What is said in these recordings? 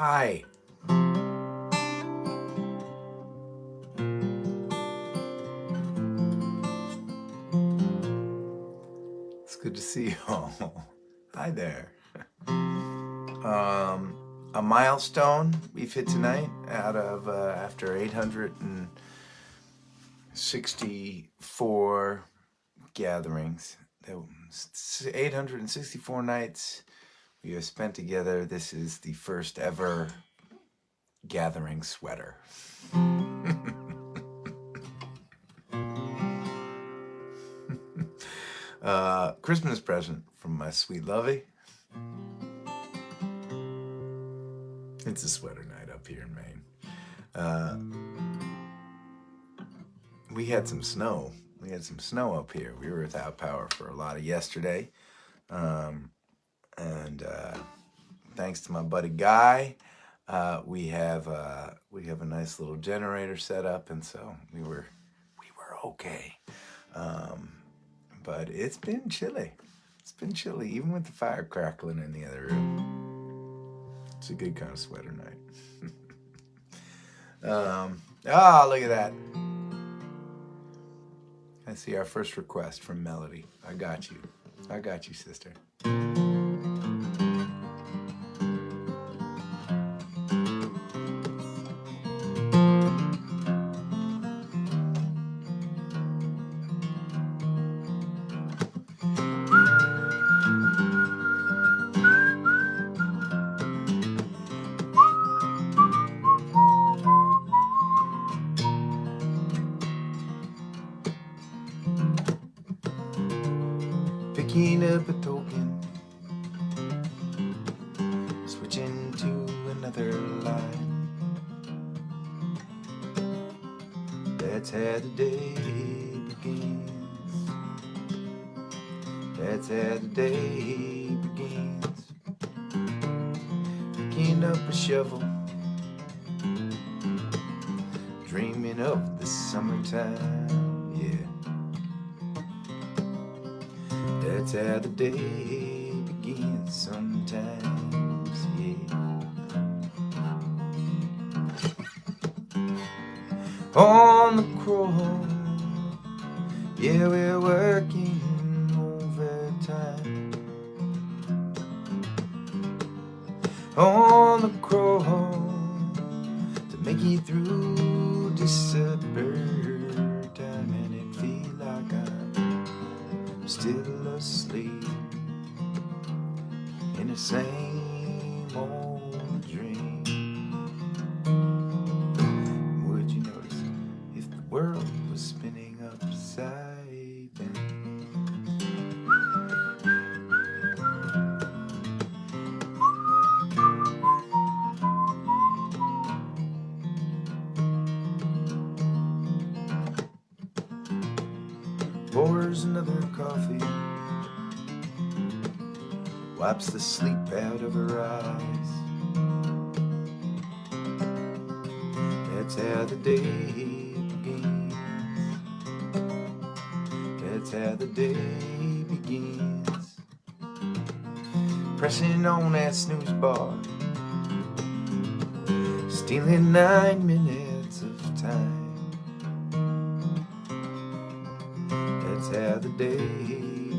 Hi. It's good to see you all. Hi there. A milestone we've hit tonight out of after 864 gatherings. 864 nights we have spent together. This is the first ever gathering sweater. Christmas present from my sweet lovey. It's a sweater night up here in Maine. We had some snow. We had some snow up here. We were without power for a lot of yesterday. Thanks to my buddy Guy, we have a nice little generator set up, and so we were okay. But it's been chilly. It's been chilly, even with the fire crackling in the other room. It's a good kind of sweater night. Look at that. I see our first request from Melody. I got you, sister. Picking up a token, switching to another line. That's how the day begins. That's how the day begins. Picking up a shovel, dreaming of the summertime, yeah. That's how the day begins sometimes, yeah. On the crow, yeah, we're working overtime. On the crow, to make it through December time, and it feel like I'm still asleep in the same old dream. Would you notice if the world was spinning upside down? Pours another coffee, wipes the sleep out of her eyes. That's how the day begins. That's how the day begins. Pressing on that snooze bar, stealing 9 minutes of time. That's how the day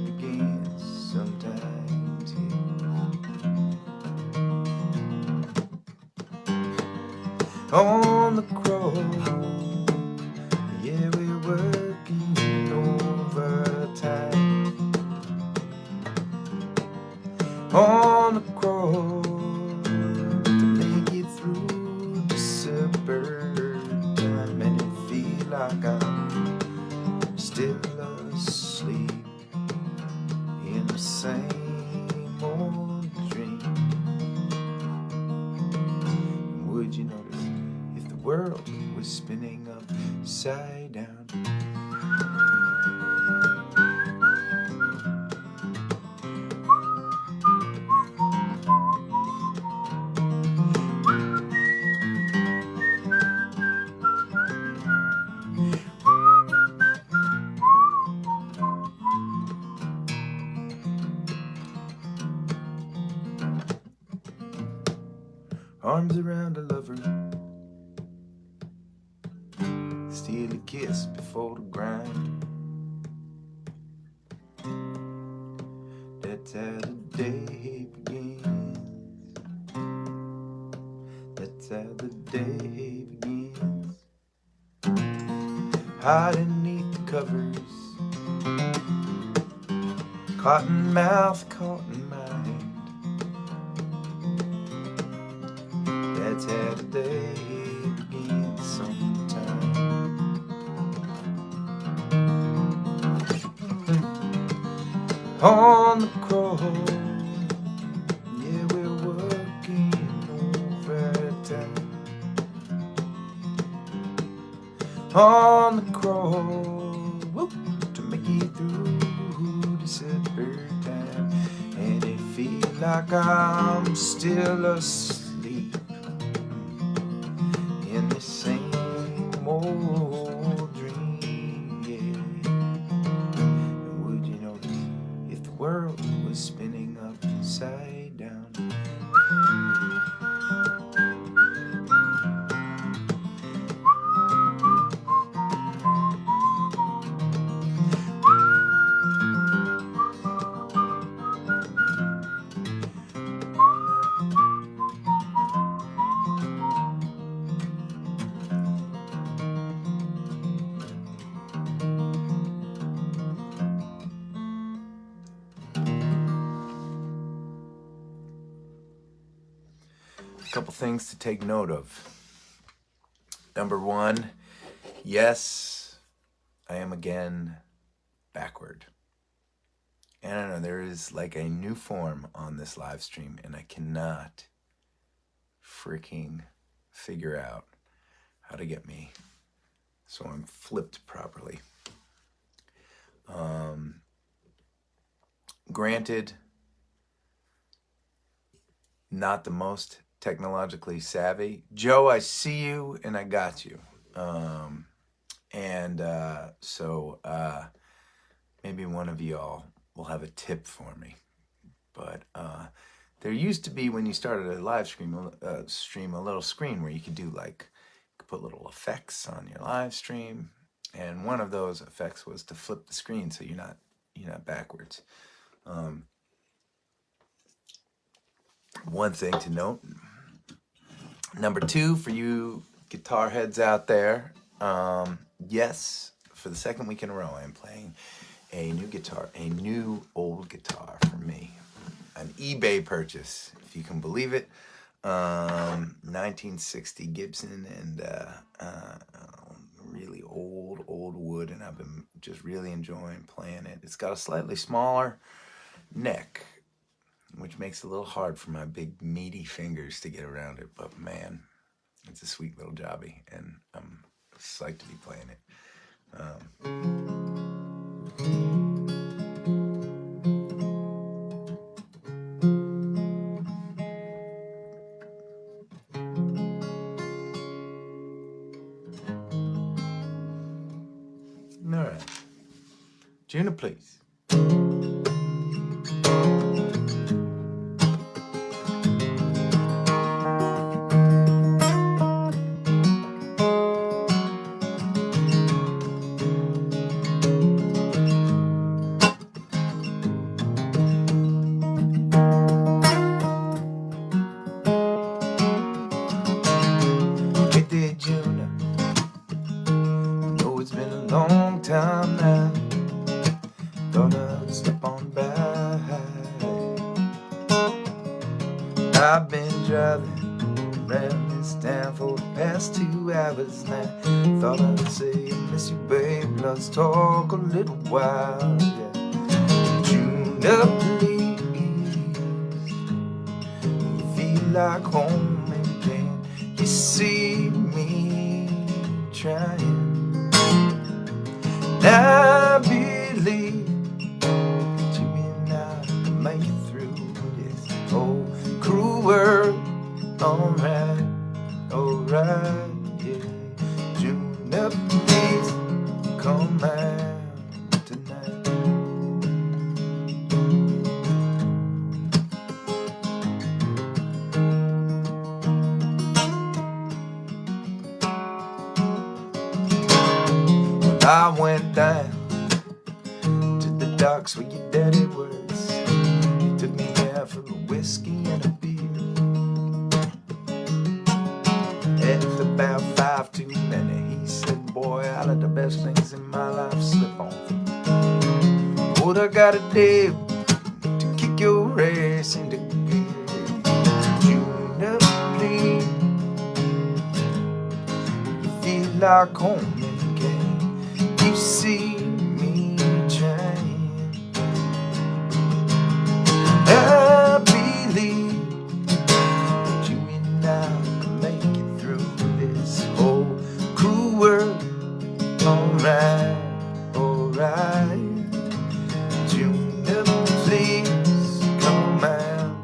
begins sometimes, yeah. On the crow, yeah, we're working overtime. On the crow, to make it through December time, and it feel like I'm still asleep in the same old dream. Would you notice if the world was spinning upside down? arms around a lover, steal a kiss before the grind. That's how the day begins. That's how the day begins. Hiding beneath the covers, cotton mouth, cotton mind. That's how the day begins sometime. On the crow, yeah, we're working overtime. On the crow, whoop, to make it through December time. And it feels like I'm still asleep in the same old dream, yeah. And would you notice if the world was spinning upside down? A couple things to take note of. Number one, yes, I am again backward. And I know there is like a new form on this live stream, and I cannot freaking figure out how to get me so I'm flipped properly. Granted, not the most technologically savvy. Joe, I see you and I got you. So maybe one of y'all will have a tip for me. But there used to be, when you started a live stream, a little screen where you could do like, you could put little effects on your live stream. And one of those effects was to flip the screen so you're not backwards. One thing to note. Number two, for you guitar heads out there, yes, for the second week in a row, I am playing a new old guitar for me. An eBay purchase, if you can believe it. 1960 Gibson, and really old wood, and I've been just really enjoying playing it. It's got a slightly smaller neck, which makes it a little hard for my big meaty fingers to get around it, but man, it's a sweet little jobby, and I'm psyched to be playing it. All right, Juna, please. Juna, know it's been a long time now. Thought I'd step on by. I've been driving around this town for the past 2 hours now. Thought I'd say I miss you, babe. Let's talk a little while. Yeah. Juna, please, feel like home again. You see me trying. I believe that you and I can make it through this whole cruel world. Alright, yeah. Juna, please come out tonight. docks where your daddy works. He took me there for a whiskey and a beer. At about 5 too many, he said, boy, I let the best things in my life slip on. What I gotta do to kick your ass into gear? Tune up, please. You feel like home again. You see me trying. I believe that you and I can make it through this whole cruel world. Alright, alright. Tune up, please come out.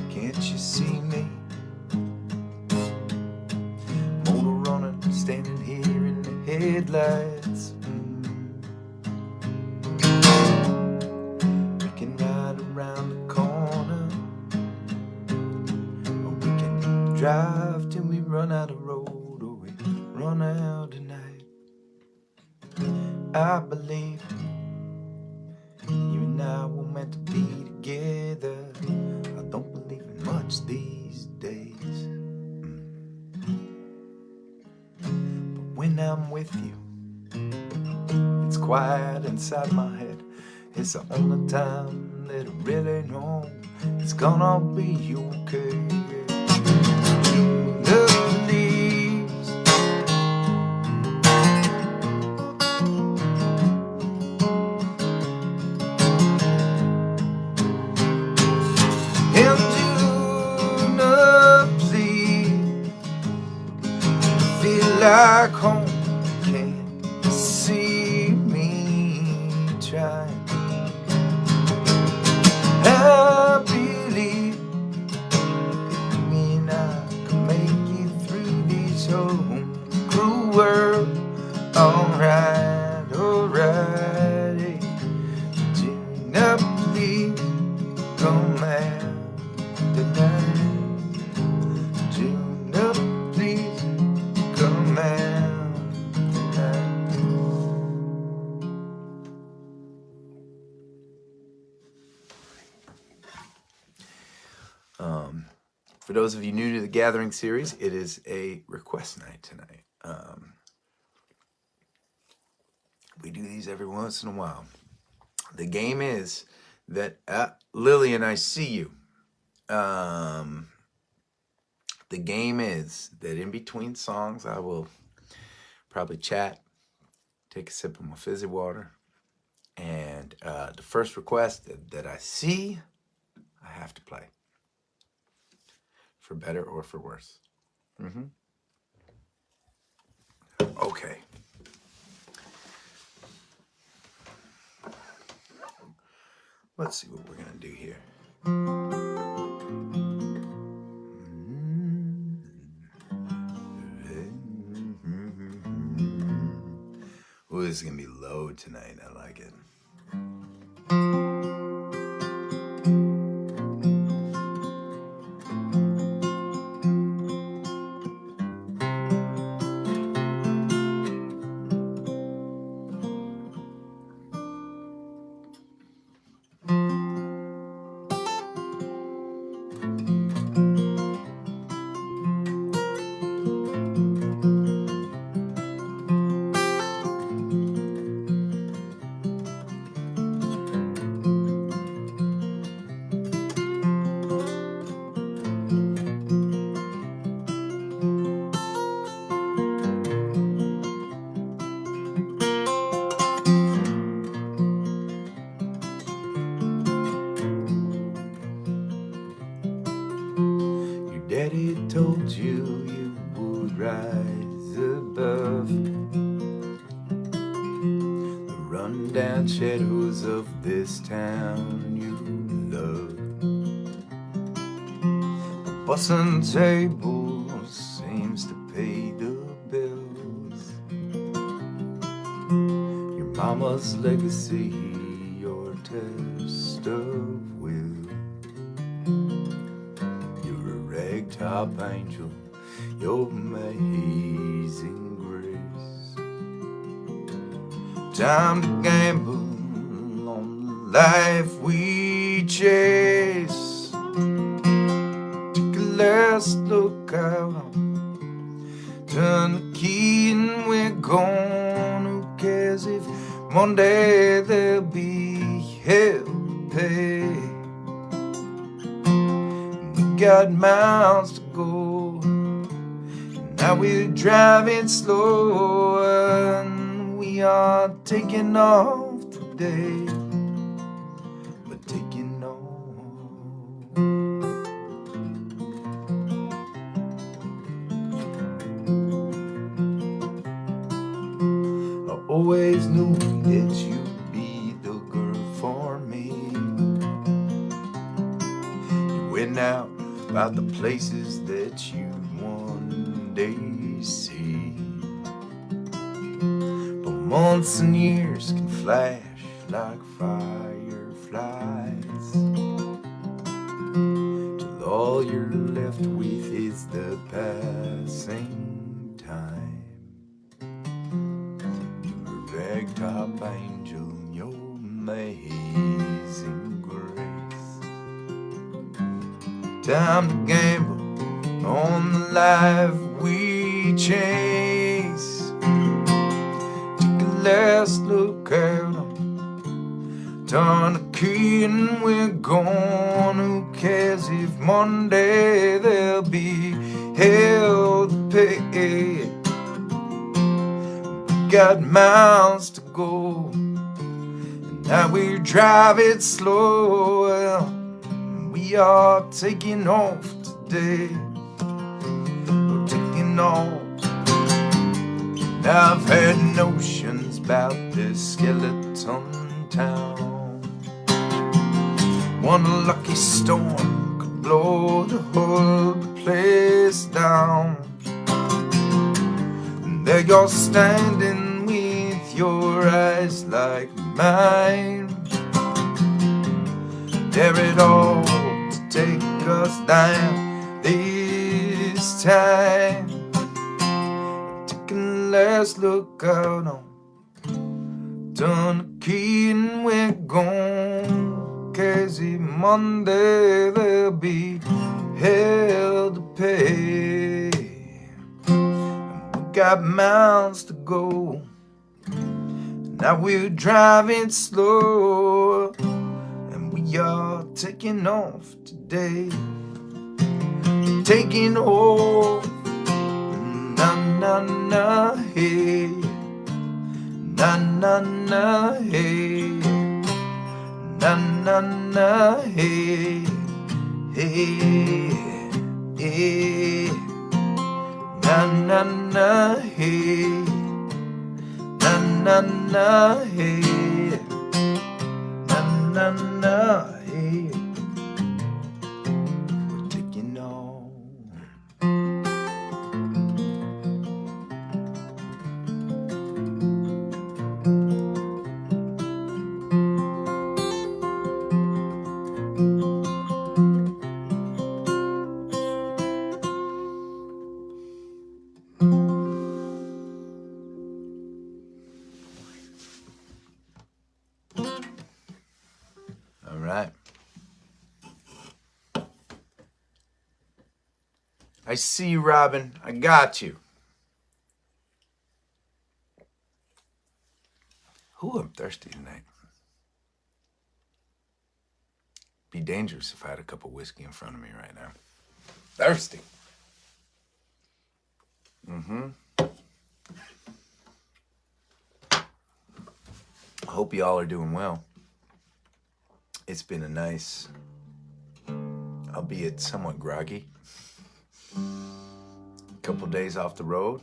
Can't you see me? Motor running, standing here in the headlights. We can ride around the corner, or we can drive till we run out of road, or we run out of night. I believe you and I were meant to be together. I don't believe in much these days. But when I'm with you, it's quiet inside my head. It's the only time that I really know it's gonna be okay. The leaves and June up, please. Feel like home. Can't see me trying. I believe that me and I can make it through this whole cruel world. Alright, alright. Tune up, please come out tonight. Tune up, please come out tonight. For those of you new to the Gathering series, it is a request night tonight. We do these every once in a while. The game is that, Lillian, I see you. The game is that in between songs, I will probably chat, take a sip of my fizzy water, and the first request that I see, I have to play. For better or for worse. Okay. Let's see what we're going to do here. Ooh, this is going to be low tonight. I like it. Daddy told you you would rise above the rundown shadows of this town you love. The bussin' table seems to pay the bills. Your mama's legacy, your test of will. Top angel, your amazing grace. Time to gamble on the life we chase. Take a last look out, turn the key and we're gone. Who cares if Monday there'll be hell to pay? We got miles to go, now we're driving slow, and we are taking off today. We're taking off. I always knew that you'd be the girl for me. You went out about the places that you one day see. But months and years can flash like fireflies, till all you're left with is the passing time. You're a ragtop angel, your amazing grace. Time to gamble on the life we chase. Take a last look out, turn the key and we're gone. Who cares if Monday there'll be hell to pay? We got miles to go, and now we're driving slow. Well, we are taking off today. We're taking off. I've had notions about this skeleton town. One lucky storm could blow the whole place down, and there you're standing with your eyes like mine. Dare it all to take us down this time. Last look out on, turn the key and we're gone. Crazy Monday there'll be hell to pay, and we got miles to go, now we're driving slow, and we are taking off today. Taking off. Na na na hey, na na na hey, na na na hey, hey, hey, na na na hey, na na na hey, na na na hey. We're taking off. All right. I see you, Robin. I got you. Ooh, I'm thirsty tonight. Be dangerous if I had a cup of whiskey in front of me right now. Thirsty. I hope y'all are doing well. It's been a nice, albeit somewhat groggy, couple days off the road.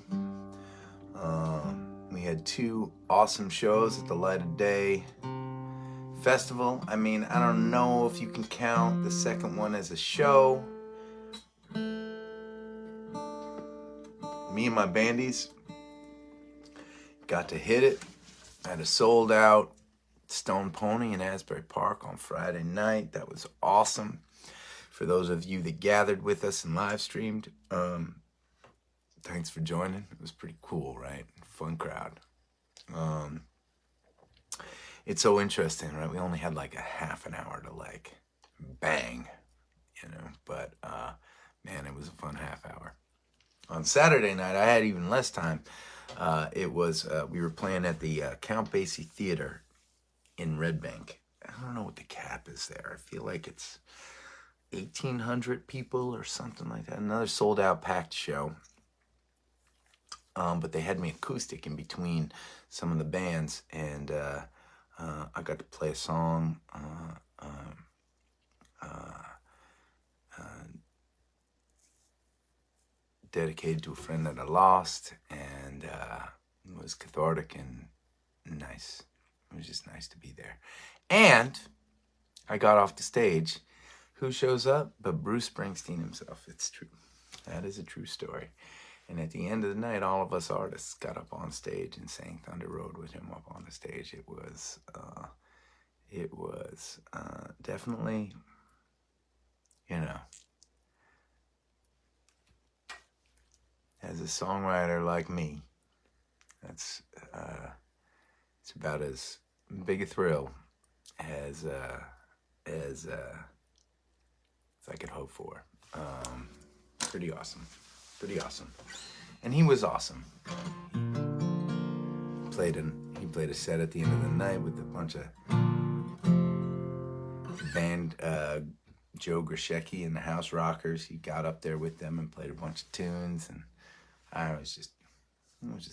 We had 2 awesome shows at the Light of Day Festival. I mean, I don't know if you can count the second one as a show. Me and my bandies got to hit it at a sold out Stone Pony in Asbury Park on Friday night. That was awesome. For those of you that gathered with us and live streamed, thanks for joining. It was pretty cool, right? Fun crowd. it's so interesting, right? We only had like a half an hour to like bang, but man, it was a fun half hour. On Saturday night, I had even less time. It was, we were playing at the Count Basie Theater in Red Bank. I don't know what the cap is there. I feel like it's 1,800 people or something like that. Another sold out packed show. But they had me acoustic in between some of the bands, and I got to play a song dedicated to a friend that I lost, and it was cathartic and nice. It was just nice to be there. And I got off the stage. Who shows up but Bruce Springsteen himself? It's true. That is a true story. And at the end of the night, all of us artists got up on stage and sang Thunder Road with him up on the stage. It was definitely, as a songwriter like me, that's it's about as big a thrill as I could hope for. Pretty awesome. And he was awesome. He played a set at the end of the night with a bunch of band, Joe Grishecki and the House Rockers. He got up there with them and played a bunch of tunes, and it was just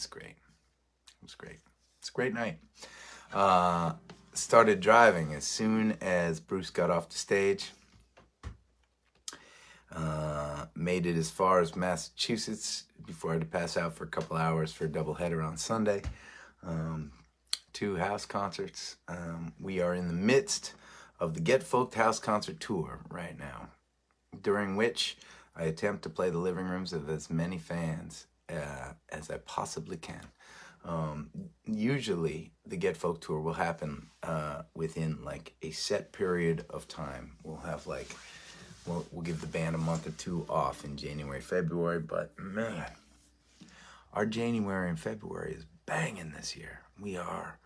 great. It was great. It's a great night. Started driving as soon as Bruce got off the stage. Made it as far as Massachusetts before I had to pass out for a couple hours for a doubleheader on Sunday. 2 house concerts. We are in the midst of the Get Folked House Concert Tour right now, during which I attempt to play the living rooms of as many fans as I possibly can. Usually the Get Folk Tour will happen within like a set period of time. We'll give the band a month or 2 off in January, February, but man, our January and February is banging this year. We are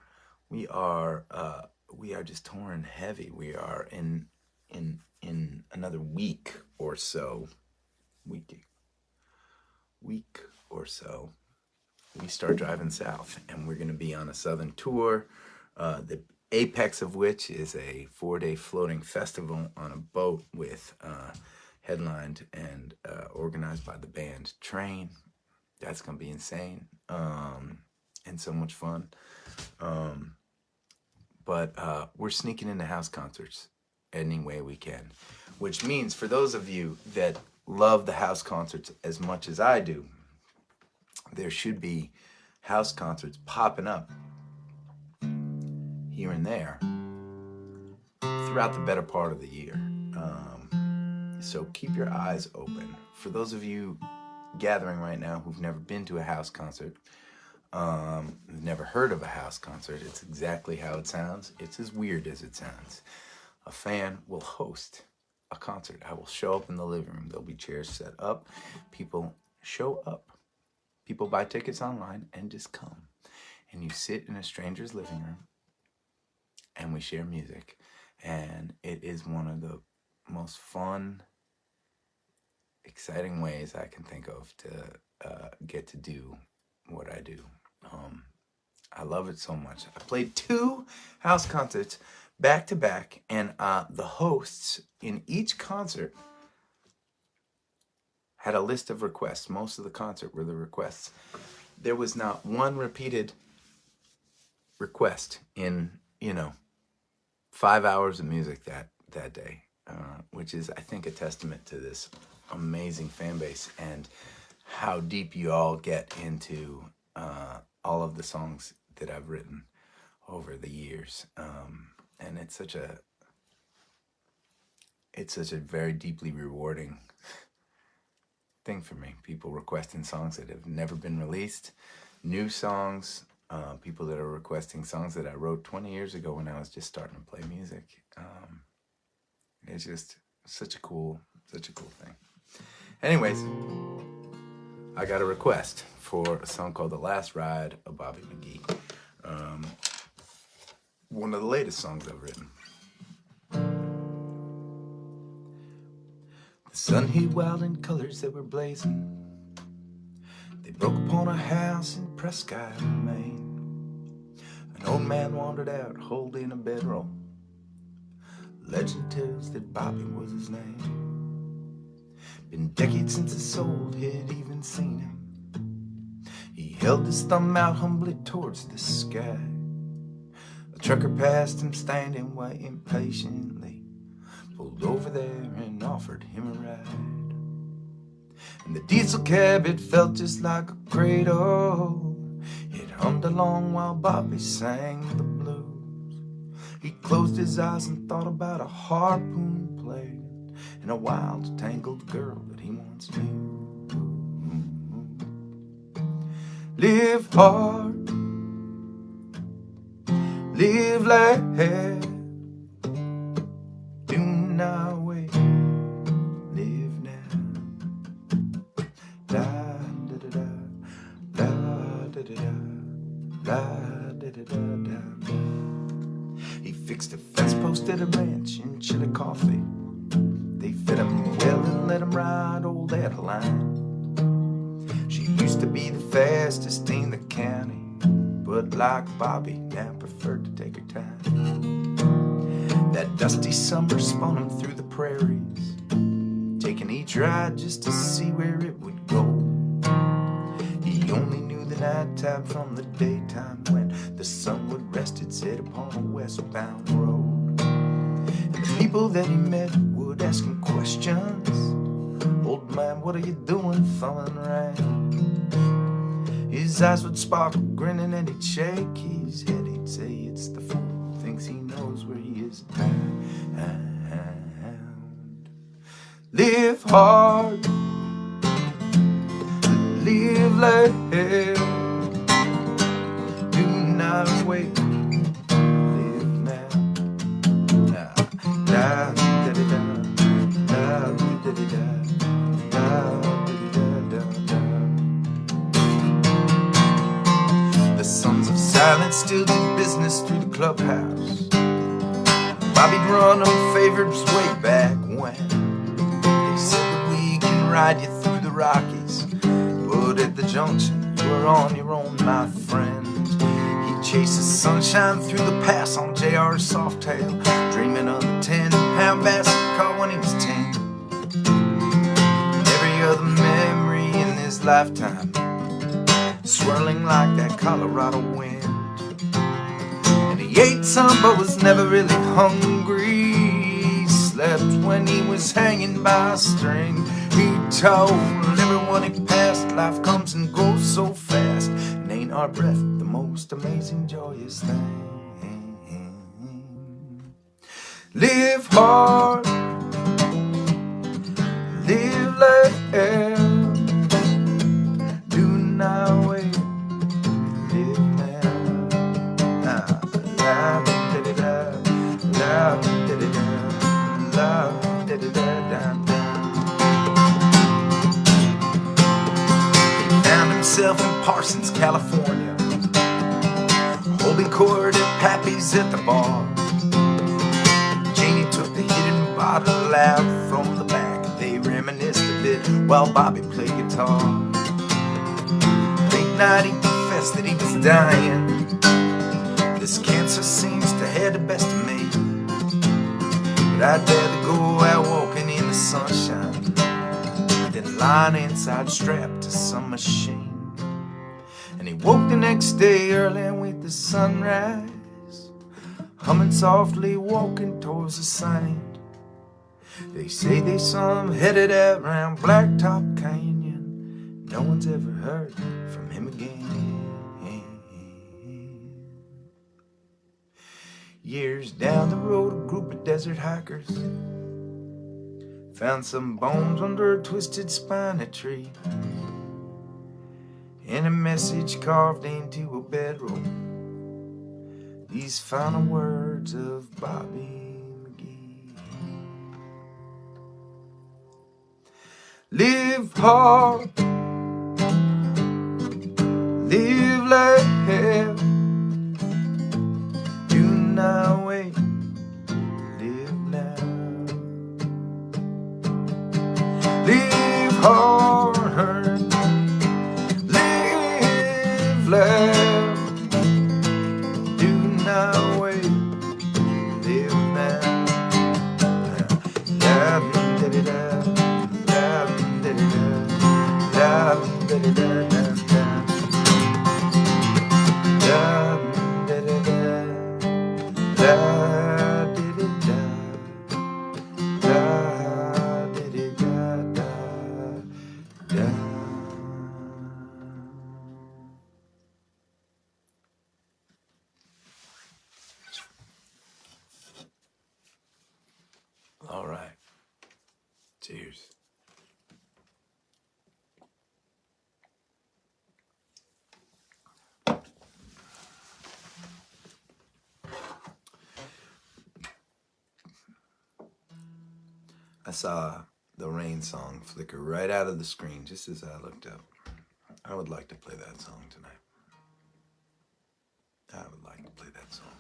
just touring heavy. We are in another week or so, we start driving south, and we're going to be on a southern tour. The apex of which is a 4-day floating festival on a boat with headlined and organized by the band Train. That's gonna be insane and so much fun. But we're sneaking into house concerts any way we can, which means for those of you that love the house concerts as much as I do, there should be house concerts popping up here and there throughout the better part of the year. So keep your eyes open. For those of you gathering right now who've never been to a house concert, who've never heard of a house concert, it's exactly how it sounds. It's as weird as it sounds. A fan will host a concert. I will show up in the living room. There'll be chairs set up. People show up. People buy tickets online and just come. And you sit in a stranger's living room and we share music. And it is one of the most fun, exciting ways I can think of to get to do what I do. I love it so much. I played 2 house concerts back to back, and the hosts in each concert had a list of requests. Most of the concert were the requests. There was not one repeated request in 5 hours of music that day, which is, I think, a testament to this amazing fan base and how deep you all get into all of the songs that I've written over the years. And it's such a very deeply rewarding thing for me. People requesting songs that have never been released, new songs, people that are requesting songs that I wrote 20 years ago when I was just starting to play music. It's just such a cool thing. Anyways, I got a request for a song called The Last Ride of Bobby McGee. one of the latest songs I've written. The sun hit wild in colors that were blazing. They broke upon a house in Prescott, Maine. An old man wandered out holding a bedroll. Legend tells that Bobby was his name. Been decades since his soul had even seen him. He held his thumb out humbly towards the sky. A trucker passed him standing way impatiently, pulled over there and offered him a ride. And the diesel cab, it felt just like a cradle. It hummed along while Bobby sang the blues. He closed his eyes and thought about a harpoon blade and a wild, tangled girl that he once knew. Live hard, live light, do not wait, live now. Da da da da, da da da da, da da da da. He fixed a fence post at a ranch in Chillicothe. They fed him well and let him ride old Adeline. She used to be the fastest in the county, but like Bobby, now preferred to take her time. That dusty summer spun him through the prairies, taking each ride just to see where it would go. He only knew the nighttime from the daytime, when the sun would rest its head upon a westbound road. And the people that he met would ask him questions. Old man, what are you doing thumbing around? His eyes would sparkle, grinning, and he'd shake his head. He'd say, it's the fool who thinks he knows where he is bound. Live hard, live light, do not wait, live now. Da da da da, da da da da, da da da da. The sons of silence still do business through the clubhouse. Bobby'd run them favors way back when. They said that we can ride you through the Rockies, but at the junction, you're on your own, my friend. He chases sunshine through the pass on JR's Softail, dreaming of the 10-pound basket caught when he was 10. And every other memory in his lifetime, swirling like that Colorado wind. And he ate some but was never really hungry. He slept when he was hanging by a string. He told everyone he passed, life comes and goes so fast, and ain't our breath the most amazing, joyous thing? Live hard, live light, do not wait, live now. La da da da, la da da da, la da da da da. Himself in Parsons, California, holding court at Pappy's at the bar. Janie took the hidden bottle out from the back. They reminisced a bit while Bobby played guitar. Late night he confessed that he was dying. This cancer seems to have the best of me, but I'd rather go out walking in the sunshine than lying inside strapped to some machine. And he woke the next day early with the sunrise, humming softly, walking towards the sand. They say they saw him headed out round Blacktop Canyon. No one's ever heard from him again. Years down the road, a group of desert hikers found some bones under a twisted spiny tree, and a message carved into a bedroll. These final words of Bobby McGee. Live hard, live light, do not Do not wait, live now. La da da da, la da da da, la da da da da da. Da da da da, da da da da. All right. Cheers. I saw the Rain song flicker right out of the screen just as I looked up. I would like to play that song tonight. I would like to play that song.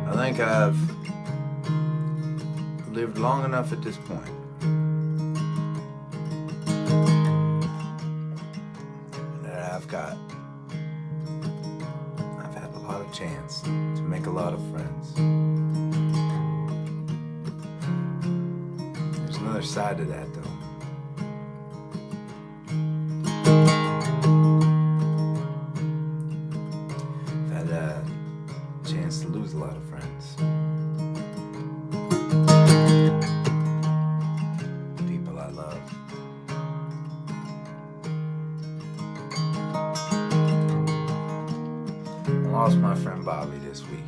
I think I've lived long enough at this point that I've had a lot of chance to make a lot of friends. There's another side to that though. I've had a chance to lose a lot of friends. People I love. I lost my friend Bobby this week.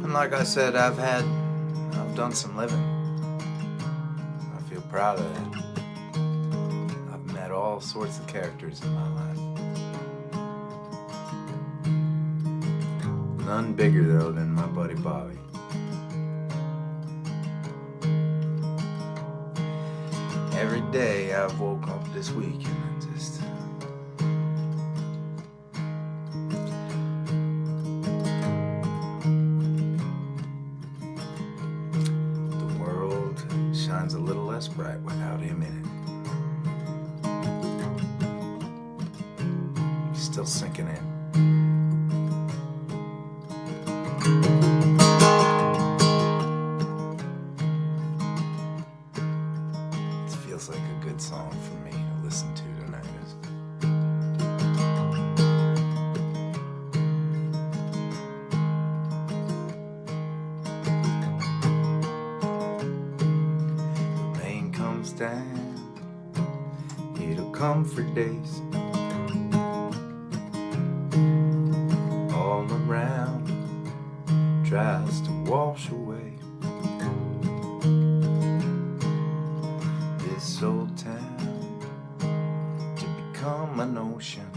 Like I said, I've done some living. I feel proud of that. I've met all sorts of characters in my life. None bigger though than my buddy Bobby. Every day I've woke up this week and I just shines a little less bright without him in it. He's still sinking in. It feels like a good song for me to listen to tonight. Down, it'll come for days. All around tries to wash away this old town to become an ocean,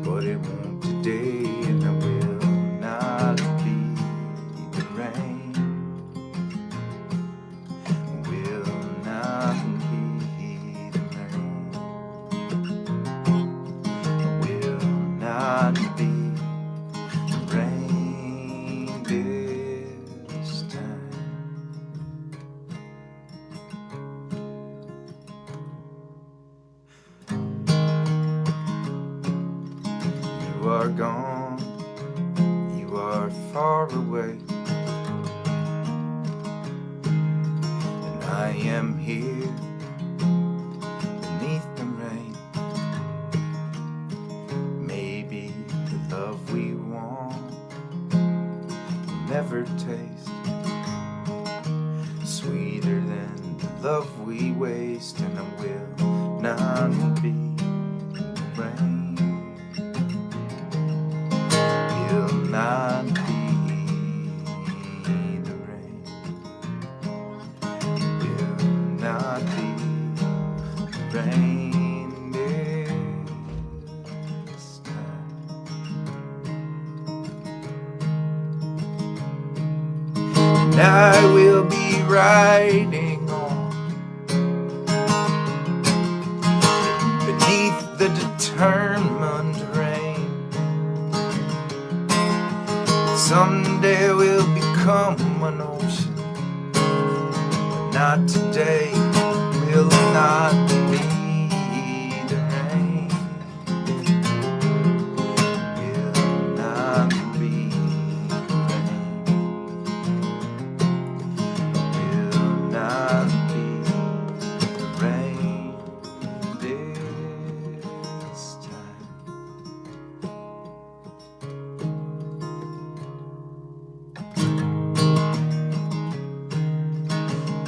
but it won't today, and it will not be the rain. are gone, you are far away, and I am here beneath the rain. Maybe the love we want will never taste sweeter than the love we waste, and I will not be the rain. Will not be the rain. Will not be the rain this time. And I will be riding on beneath the determined rain. Someday we'll become an ocean, but not today. Will not be the rain. Will not be the rain. Will not be the rain this time.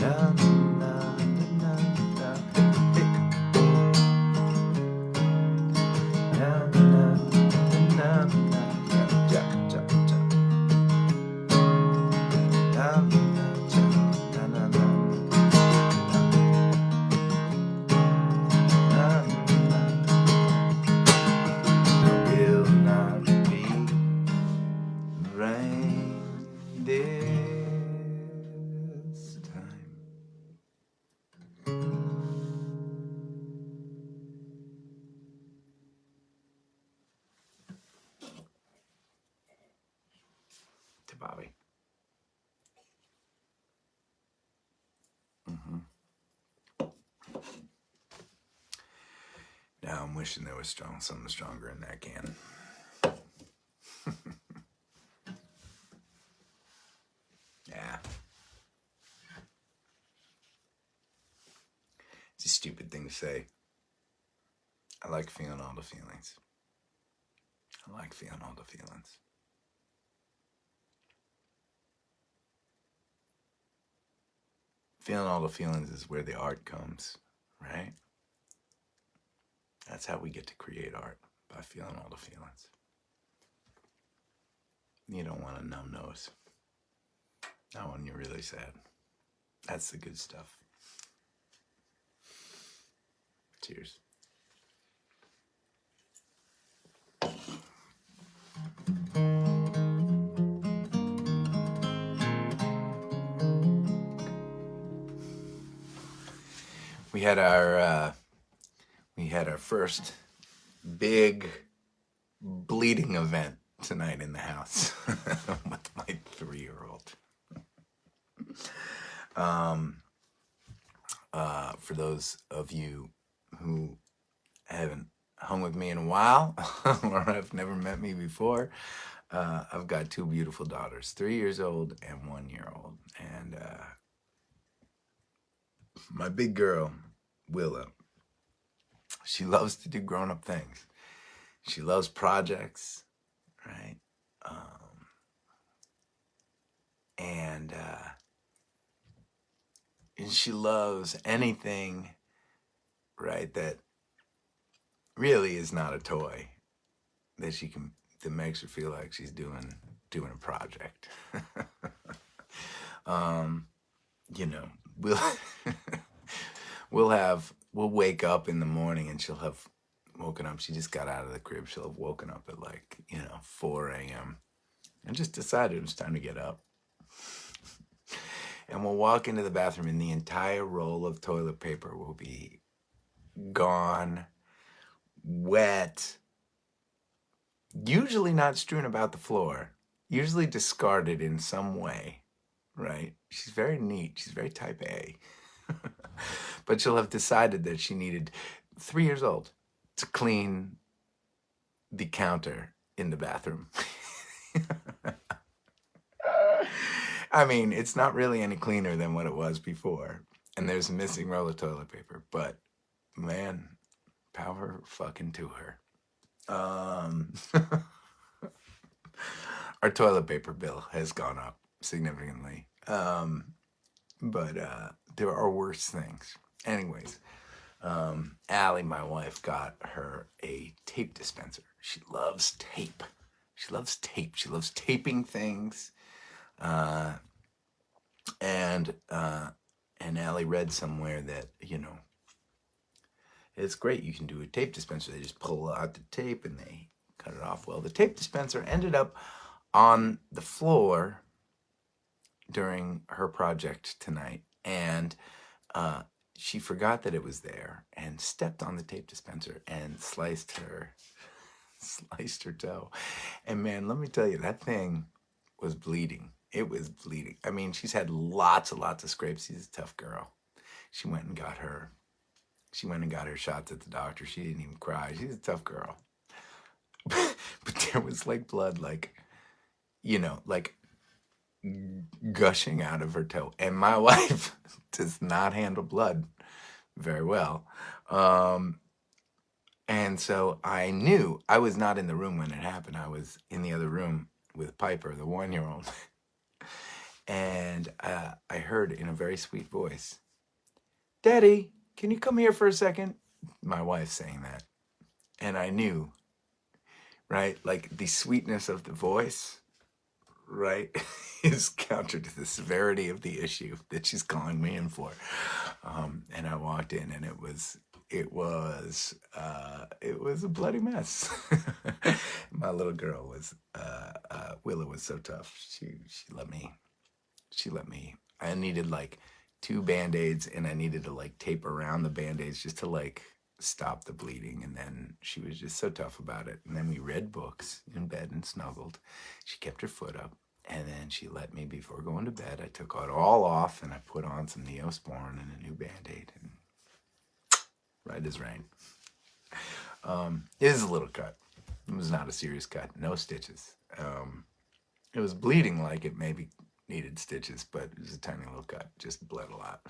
Na, na, na, na, hey. Na, na, na, na, ja, ja, ja, ja. Na, na, ja, na, na, na. Na, na. Will not be rain this time. To Bobby. Now I'm wishing there was something stronger in that can. Yeah. It's a stupid thing to say. I like feeling all the feelings. I like feeling all the feelings. Feeling all the feelings is where the art comes, right? That's how we get to create art, by feeling all the feelings. You don't want a numb nose. Not when you're really sad. That's the good stuff. Cheers. We had our first big bleeding event tonight in the house with my 3-year-old. For those of you who haven't hung with me in a while or have never met me before, I've got 2 beautiful daughters, 3 years old and 1 year old. And my big girl, Willow, she loves to do grown-up things. She loves projects, right? And she loves anything, right, that really is not a toy, that makes her feel like she's doing a project. You know, we'll wake up in the morning and she'll have woken up. She just got out of the crib. She'll have woken up at 4 a.m. and just decided it was time to get up. And we'll walk into the bathroom and the entire roll of toilet paper will be gone, wet, usually not strewn about the floor, usually discarded in some way, right? She's very neat. She's very type A. But she'll have decided that she needed, 3 years old, to clean the counter in the bathroom. I mean, it's not really any cleaner than what it was before. And there's a missing roll of toilet paper. But, man, power fucking to her. Our toilet paper bill has gone up significantly. But there are worse things. Anyways, Allie, my wife, got her a tape dispenser. She loves tape. She loves tape. She loves taping things. And Allie read somewhere that, it's great. You can do a tape dispenser. They just pull out the tape and they cut it off. Well, the tape dispenser ended up on the floor during her project tonight, and she forgot that it was there and stepped on the tape dispenser and sliced her toe. And man, let me tell you, that thing was bleeding. It was bleeding. I mean, she's had lots of scrapes. She's a tough girl. She went and got her shots at the doctor. She didn't even cry. She's a tough girl. But there was like blood, like gushing out of her toe. And my wife does not handle blood very well. And so I knew I was not in the room when it happened. I was in the other room with Piper, the 1-year-old. And I heard in a very sweet voice, "Daddy, can you come here for a second?" My wife saying that. And I knew, right? Like the sweetness of the voice, right, is counter to the severity of the issue that she's calling me in for. And I walked in, and it was a bloody mess. My little girl was Willow was so tough. She let me. I needed like 2 Band-Aids, and I needed to like tape around the Band-Aids just to like stop the bleeding. And then she was just so tough about it. And then we read books in bed and snuggled. She kept her foot up, and then she let me, before going to bed, I took it all off and I put on some Neosporin and a new Band-Aid, and right as rain. It is a little cut. It was not a serious cut. No stitches. It was bleeding like it maybe needed stitches, but it was a tiny little cut. Just bled a lot.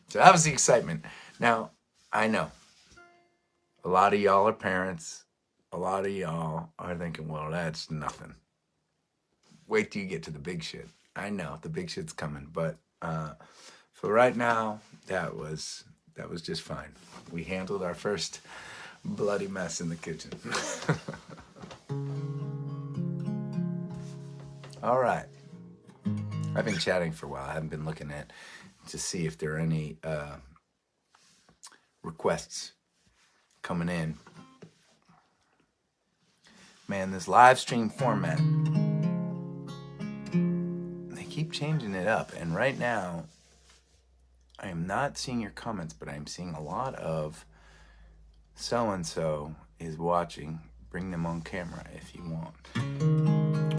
So that was the excitement. Now, I know a lot of y'all are parents. A lot of y'all are thinking, well, that's nothing. Wait till you get to the big shit. I know the big shit's coming, but for right now, that was just fine. We handled our first bloody mess in the kitchen. All right. I've been chatting for a while. I haven't been looking at to see if there are any requests coming in. Man, this live stream format, they keep changing it up. And right now, I am not seeing your comments, but I'm seeing a lot of so-and-so is watching. Bring them on camera if you want.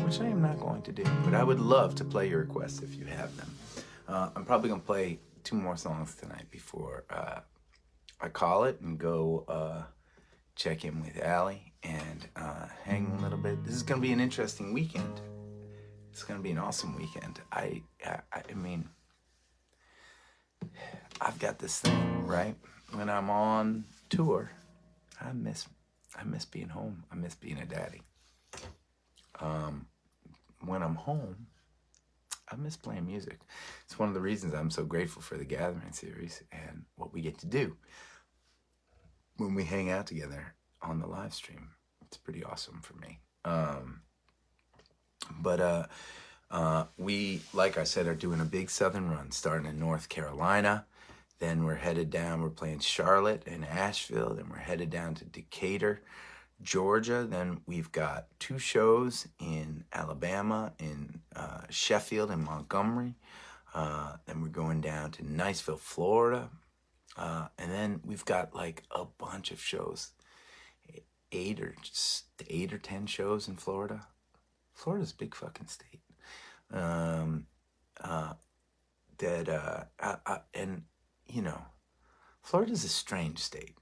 Which I am not going to do, but I would love to play your requests if you have them. I'm probably going to play 2 more songs tonight before I call it and go check in with Allie and hang a little bit. This is going to be an interesting weekend. It's going to be an awesome weekend. I mean, I've got this thing, right? When I'm on tour, I miss being home. I miss being a daddy. When I'm home, I miss playing music. It's one of the reasons I'm so grateful for the Gathering series and what we get to do when we hang out together on the live stream. It's pretty awesome for me. But we, like I said, are doing a big southern run, starting in North Carolina. Then we're headed down. We're playing Charlotte and Asheville. Then we're headed down to Decatur, Georgia. Then we've got 2 shows in Alabama, in Sheffield and Montgomery. Then we're going down to Niceville, Florida. And then we've got like a bunch of shows, 8 or 10 shows in Florida. Florida's a big fucking state. And you know, Florida's a strange state.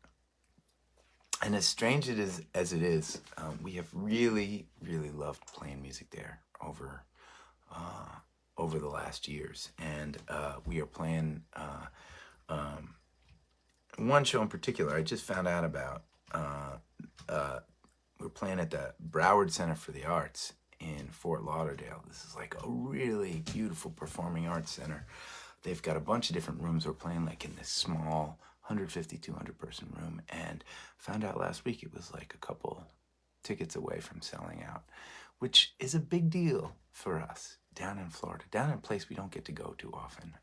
And as strange as it is, we have really, really loved playing music there over the last years. And we are playing one show in particular I just found out about. We're playing at the Broward Center for the Arts in Fort Lauderdale. This is like a really beautiful performing arts center. They've got a bunch of different rooms. We're playing like in this small 150, 200 person room, and found out last week it was like a couple tickets away from selling out, which is a big deal for us down in Florida, down in a place we don't get to go to often.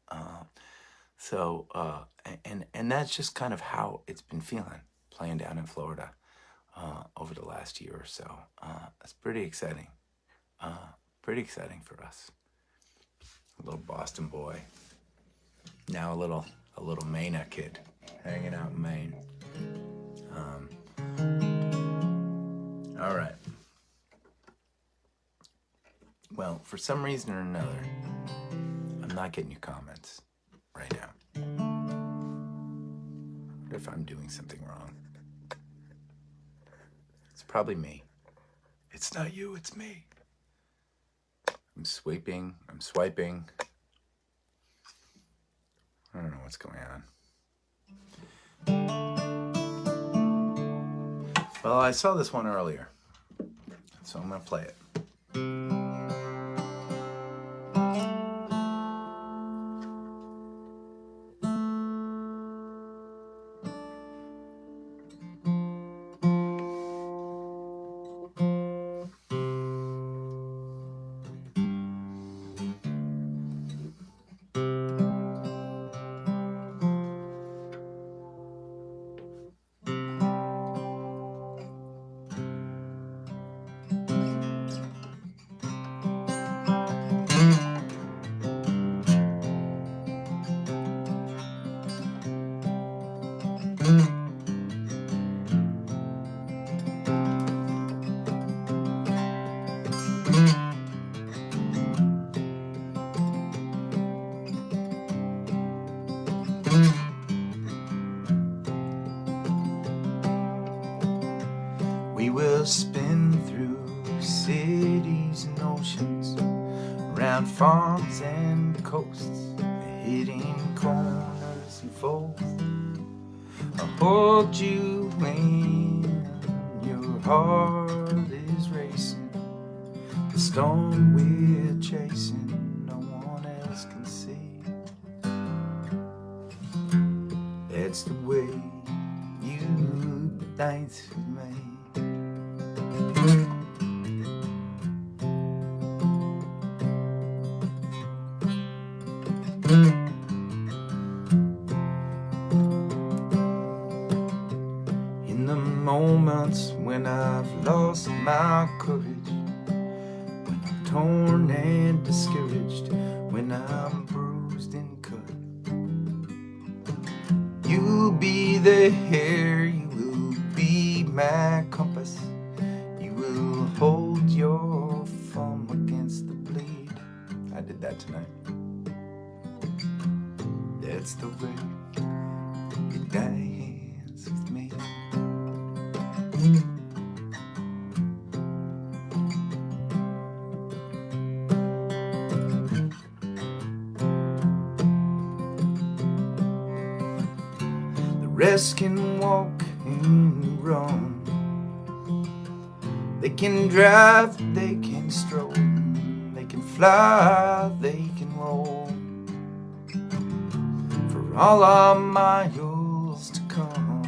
And that's just kind of how it's been feeling playing down in Florida over the last year or so. It's pretty exciting. Pretty exciting for us. A little Boston boy, now a little Maine kid, hanging out in Maine. All right. Well, for some reason or another, I'm not getting your comments right now. What if I'm doing something wrong? It's probably me. It's not you, it's me. I'm swiping. I don't know what's going on. Well, I saw this one earlier, so I'm gonna play it. We will spin through cities and oceans, around farms and coasts, hitting corners and folds. I'll hold you when your heart is racing. The storm we're chasing, no one else can see. That's the way you dance with me. In the moments when I've lost my courage, when I'm torn and discouraged, when I'm bruised and cut, you'll be there, you will be my compass. You will hold your thumb against the blade. I did that tonight. That's the way you dance with me. The rest can walk and run. They can drive, they can stroll, they can fly, they can roll. For all our miles to come,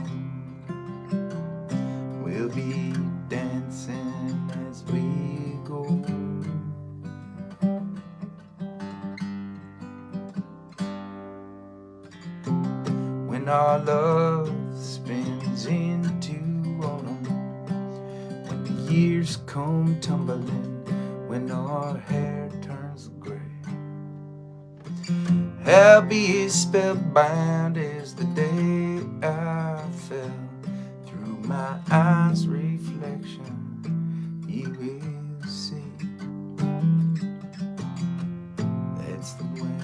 we'll be dancing as we go. When our love spins into autumn, when the years come tumbling, when our hair turns gray, I'll be as spellbound as the day I fell. Through my eyes' reflection, you will see. That's the way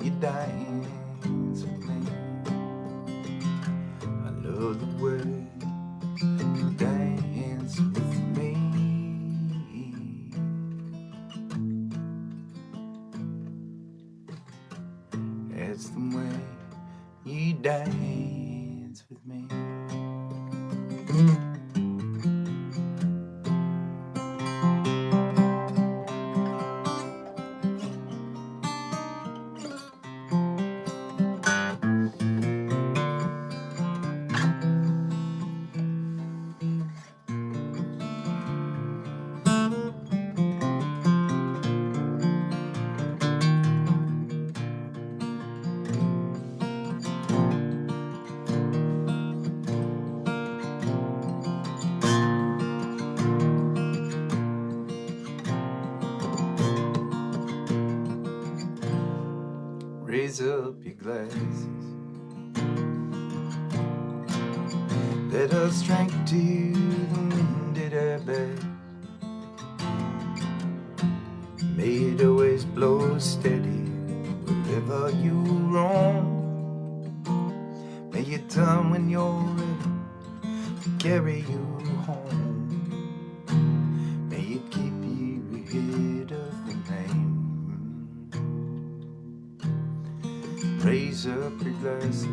you dance with me. I love the way That's the way you dance with me. Raise up your glasses. Let us drink to the wind at our back. May it always blow steady wherever you roam. May your tongue when you're ready to carry you home. May it keep you ahead of the rain. Raise up your glasses.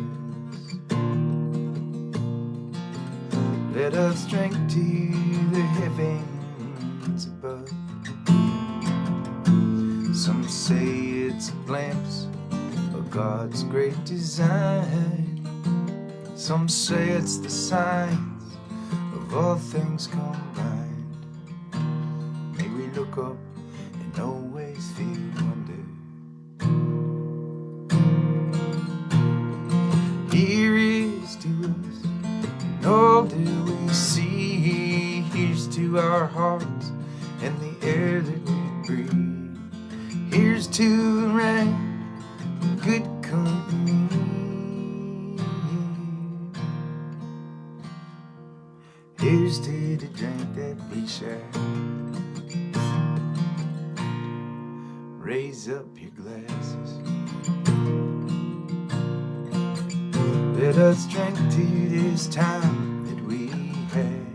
Let us drink to the heavens above. Some say it's a glimpse of God's great design. Some say it's the signs of all things combined. May we look up and always feel wonder. Here is to us, and all that we see. Here's to our hearts and the air that we breathe. Here's to the rain, good company. Here's to the drink that we share. Raise up your glasses. Let us drink to this time that we had.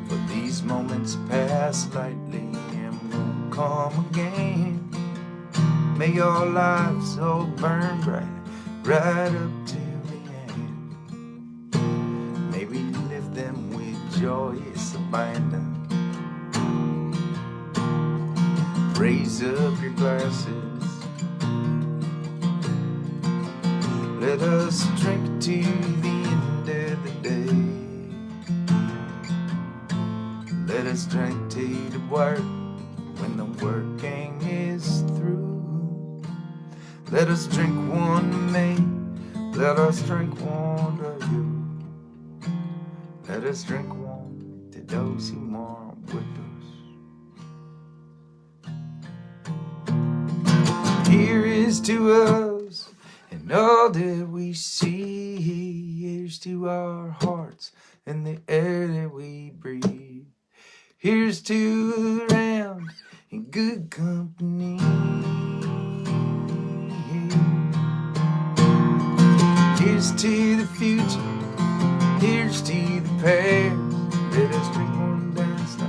For these moments pass lightly and won't come again. May your lives all burn bright, right up to the end. May we live them with joyous abandon. Raise up your glasses. Let us drink to the end of the day. Let us drink to the work when the working is through. Let us drink one to me. Let us drink one to you. Let us drink one to those who aren't with us. Here is to us and all that we see. Here's to our hearts and the air that we breathe. Here's to the round and good company. Here's to the future. Here's to the past. Let us drink one down slow.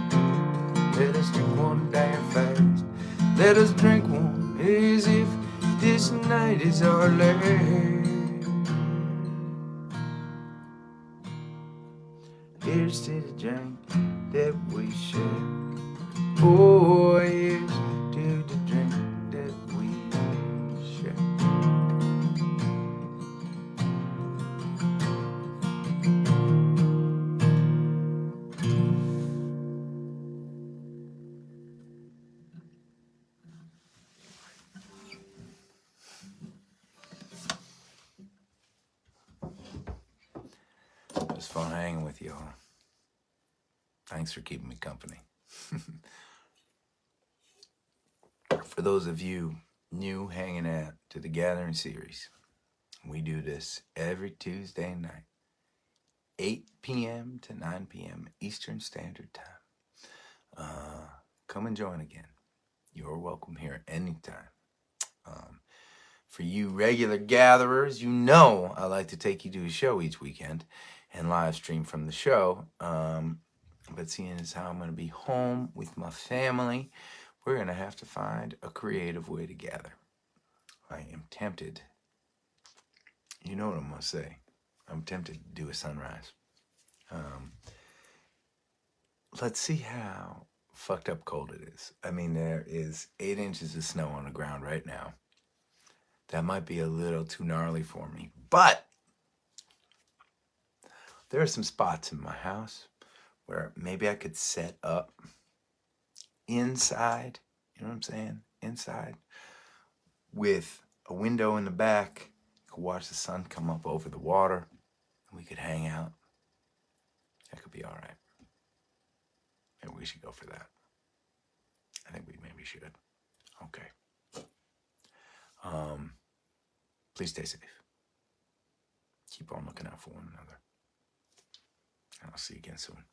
Let us drink one down fast. Let us drink one as if this night is our last. Here's to the drink that we share. Oh, here's to the drink that we share. It was fun hanging with you all. Thanks for keeping me company. For those of you new hanging out to the Gathering series, we do this every Tuesday night, 8 p.m. to 9 p.m. Eastern Standard Time. Come and join again. You're welcome here anytime. For you regular gatherers, you know I like to take you to a show each weekend and live stream from the show. But seeing as how I'm going to be home with my family, we're going to have to find a creative way to gather. I am tempted. You know what I'm going to say. I'm tempted to do a sunrise. Let's see how fucked up cold it is. I mean, there is 8 inches of snow on the ground right now. That might be a little too gnarly for me. But there are some spots in my house where maybe I could set up inside, you know what I'm saying? Inside, with a window in the back. You could watch the sun come up over the water, and we could hang out. That could be all right. Maybe we should go for that. I think we maybe should. Okay. Please stay safe. Keep on looking out for one another. And I'll see you again soon.